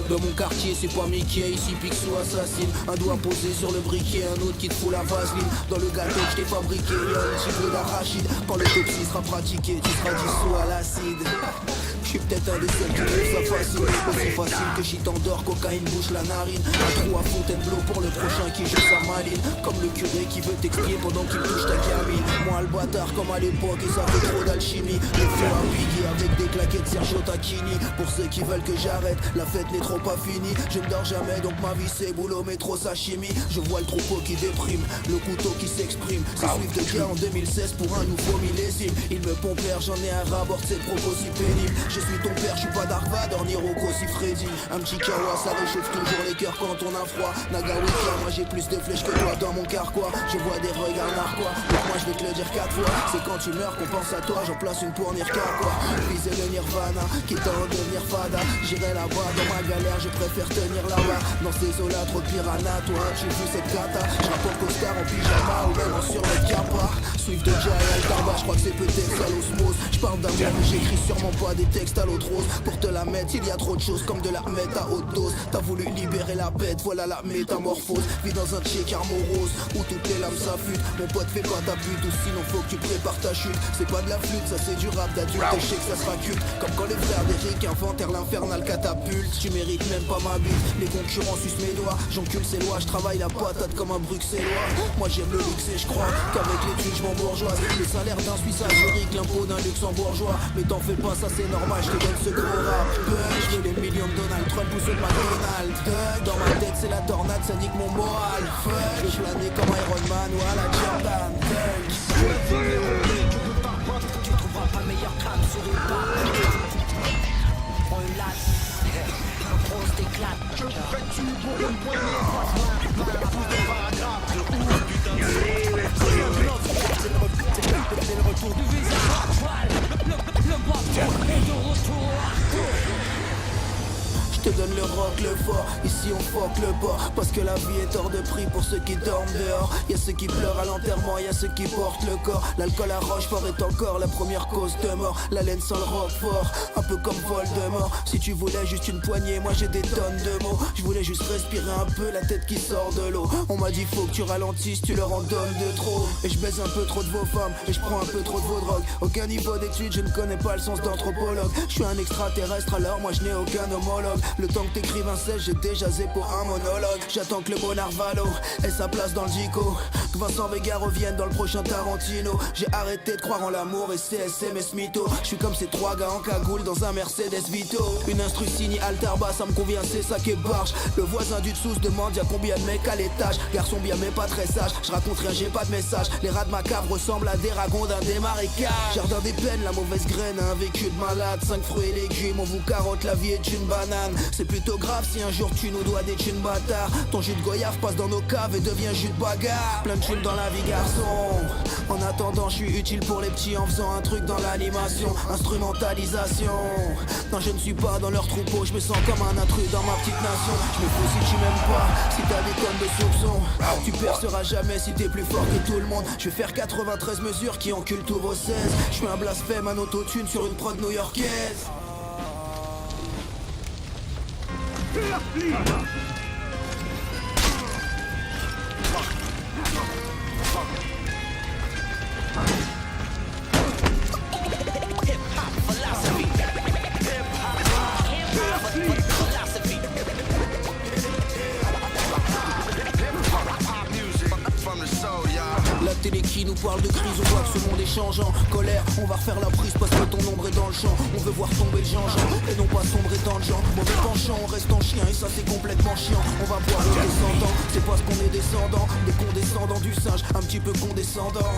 Dans mon quartier c'est pas Mickey, ici Picsou assassine. Un doigt posé sur le briquet, un autre qui te fout la vaseline. Dans le gâteau que je t'ai fabriqué, y'a un petit peu d'arachide. Quand l'autopsie sera pratiquée, tu seras dissous à l'acide. Je suis peut-être un des seuls qui trouve ça facile. Aussi facile que shit t'endors, cocaïne bouche la narine. Un trou à Fontainebleau pour le prochain qui joue sa maline. Comme le curé qui veut t'expier pendant qu'il touche ta gamine. Moi le bâtard comme à l'époque et ça fait trop d'alchimie. Le feu à Biggie avec des claquettes Sergio Tacchini. Pour ceux qui veulent que j'arrête, la fête n'est trop pas finie. Je ne dors jamais donc ma vie c'est boulot métro sashimi. Je vois le troupeau qui déprime, le couteau qui s'exprime. C'est Swift de guerre en 2016 pour un nouveau millésime. Il me pompe l'air, j'en ai un rabord, c'est propos si pénible. Je suis ton père, je suis pas Dark Vador ni Rocco si Freddy. Un petit kawa, ça réchauffe toujours les cœurs quand on a froid. Nagawika, moi j'ai plus de flèches que toi dans mon carquois. Je vois des regards narquois, donc moi je vais te le dire 4 fois. C'est quand tu meurs qu'on pense à toi, j'en place une pour Nirka quoi. Viser le Nirvana, quitte à en devenir fada. J'irai là-bas dans ma galère, je préfère tenir là-bas. Dans ces eaux-là, trop de piranha, toi tu vu cette cata. Je rapporte costard en pyjama ou même en survêt capa. Swift de Jay, Altarba, je crois que c'est peut-être ça l'osmose. Je parle d'amour mais j'écris sûrement pas des textes à l'autre rose. Pour te la mettre, il y a trop de choses comme de la mettre à haute dose. T'as voulu libérer la bête, voilà la métamorphose. Vis dans un check morose où toutes les lames s'affûtent. Mon pote fais pas ta pute ou sinon faut que tu prépares ta chute. C'est pas de la flûte, ça c'est du rap d'adulte et je sais que ça sera culte. Comme quand les frères d'Eric inventèrent l'infernal catapulte. Tu mérites même pas ma bite, les concurrents sucent mes doigts. J'encule ces lois, je travaille la patate comme un bruxellois. Moi j'aime le luxe et je crois qu'avec les thunes je m'en bourgeoise. Le salaire d'un Suisse à Zurich, l'impôt d'un luxembourgeois. Mais t'en fais pas, ça c'est normal, je te donne ce gros rap. Je veux les millions de Donald Trump ou ceux de McDonald's. Dans ma tête c'est la tornade, ça nique mon moral. Je vais planer comme Iron Man ou à la Jordan. Tu trouveras pas meilleur crâne sur une barre. Prends une latte, un gros éclate. Que fais-tu pour une poignée? C'est le retour du visage à poil. Le bâton est de retour. Je te donne le rock, le fort, ici on fuck le bord. Parce que la vie est hors de prix pour ceux qui dorment dehors. Y'a ceux qui pleurent à l'enterrement, y'a ceux qui portent le corps. L'alcool à Rochefort est encore la première cause de mort. La laine sans le roquefort, un peu comme Voldemort. Si tu voulais juste une poignée, moi j'ai des tonnes de mots. Je voulais juste respirer un peu la tête qui sort de l'eau. On m'a dit faut que tu ralentisses, tu leur en donnes de trop. Et je baise un peu trop de vos femmes, et je prends un peu trop de vos drogues. Aucun niveau d'études, je ne connais pas le sens d'anthropologue. Je suis un extraterrestre alors moi je n'ai aucun homologue. Le temps que t'écrives un 16, j'ai déjà zé pour un monologue. J'attends que le bon Narvalo ait sa place dans le dico. Que Vincent Vega revienne dans le prochain Tarantino. J'ai arrêté de croire en l'amour et CSM et Smito. Je suis comme ces trois gars en cagoule dans un Mercedes Vito. Une instru signée Alterba, ça me convient, c'est ça qui est barge. Le voisin du dessous se demande y'a combien de mecs à l'étage. Garçon bien mais pas très sage, je raconte rien, j'ai pas de message. Les rats de ma cave ressemblent à des ragondins des marécages. Jardin des peines, la mauvaise graine, un vécu de malade. 5 fruits et légumes, on vous carotte, la vie est une banane. C'est plutôt grave si un jour tu nous dois des thunes bâtards. Ton jus de goyave passe dans nos caves et devient jus de bagarre. Plein de thunes dans la vie garçon. En attendant je suis utile pour les petits en faisant un truc dans l'animation. Instrumentalisation. Non je ne suis pas dans leur troupeau, je me sens comme un intrus dans ma petite nation. Je me fous si tu m'aimes pas, si t'as des tonnes de soupçons. Tu perceras jamais si t'es plus fort que tout le monde. Je vais faire 93 mesures qui enculent tous vos 16. Je suis un blasphème, un autotune sur une prod new-yorkaise. La télé qui nous parle de crise, on voit que ce monde est changeant. Colère, on va refaire la prise parce que ton ombre est dans le champ. On veut voir tomber le Jean-Jean et non pas sombrer dans le genre. Mauvais penchant, on reste en chien et ça c'est complètement chiant. On va boire aux descendants, c'est parce qu'on est descendants. Des condescendants du singe, un petit peu condescendant.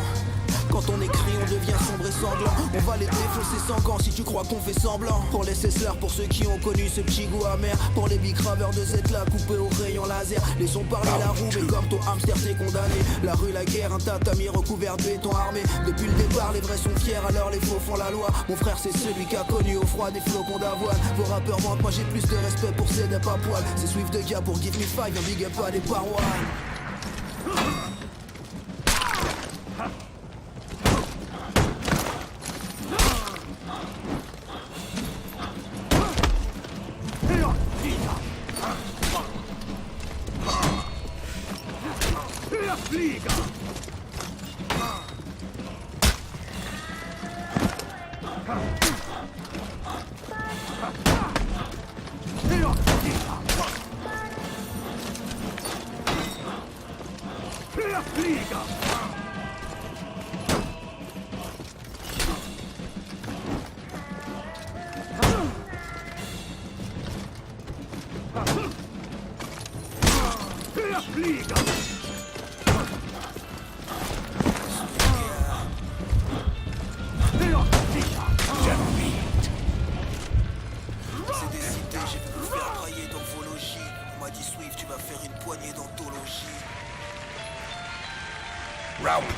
Quand on écrit on devient sombre et sanglant. On va les défoncer sans gants si tu crois qu'on fait semblant. Pour les cesseurs, pour ceux qui ont connu ce petit goût amer. Pour les bicraveurs de Z là coupés au rayon laser. Laissons parler la roue mais comme ton hamster t'es condamné. La rue, la guerre, un tatami recouvert de béton armé. Depuis le départ les vrais sont fiers alors les faux font la loi. Mon frère c'est celui qui a connu au froid des flocons d'avoine. Vos rappeurs mentent, moi j'ai plus de respect pour ces dep à poil. C'est Swift de gars pour Give Me Five, un big up à des parois. C'est décidé, j'ai vu vous faire brailler dans vos logis. On m'a dit Swift, tu vas faire une poignée d'anthologie. Round 3.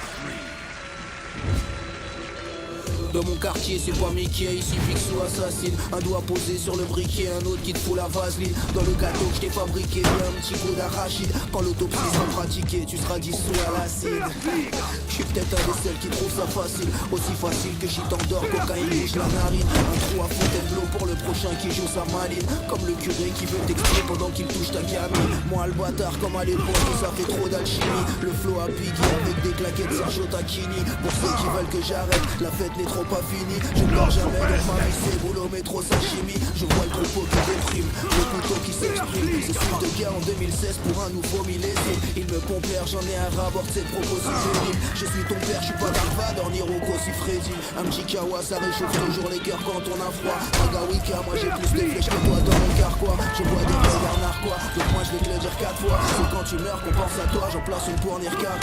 Dans mon quartier c'est pas Mickey, ici fixe ou assassine. Un doigt posé sur le briquet, un autre qui te fout la vaseline. Dans le gâteau que je t'ai fabriqué, un petit coup d'arachide. Quand l'autopsie sera pratiquée, tu seras dissous à l'acide. Je suis peut-être un des seuls qui trouve ça facile. Aussi facile que j'y t'endors, cocaïne bouge la narine. Un trou à Fontainebleau pour le prochain qui joue sa maline. Comme le curé qui veut t'expliquer pendant qu'il touche ta gamine. Moi le bâtard comme à l'époque où ça fait trop d'alchimie. Le flow à piqué avec des claquettes Sergio Tacchini. Pour ceux qui veulent que j'arrête, la fête n'est trop pas fini. Je ne dors jamais donc ma vie c'est boulot métro sashimi. Je vois le troupeau qui déprime, le couteau qui s'exprime. C'est suite de guerre en 2016 pour un nouveau millésime. Il me pompe l'air, j'en ai un rapport de cette proposition. Je suis ton père, je suis pas Dark Vador ni Rocco Siffredi. Un petit kawa ça réchauffe toujours les cœurs quand on a froid. Agawika, moi j'ai plus de flèches que toi dans mon carquois. Je vois des regards narquois, donc moi je vais te le dire 4 fois. C'est quand tu meurs qu'on pense à toi, j'en place une pour Nirkaka.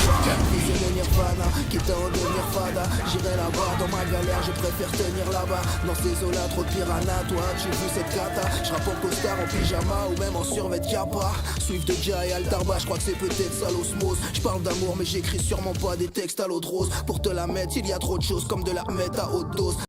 Fils de Nirvana, qui t'a en devenir fada. J'irai là-bas dans ma galère, je préfère tenir là-bas. Dans ces eaux-là, trop de piranha, toi tu vu cette cata. Je rappe en costard, en pyjama ou même en survêt kappa. Swift de Jai, Altarba, je crois que c'est peut-être ça l'osmose. Je parle d'amour mais j'écris sûrement pas des textes à l'eau de rose. Pour te la mettre, il y a trop de choses comme de la mettre à haute dose.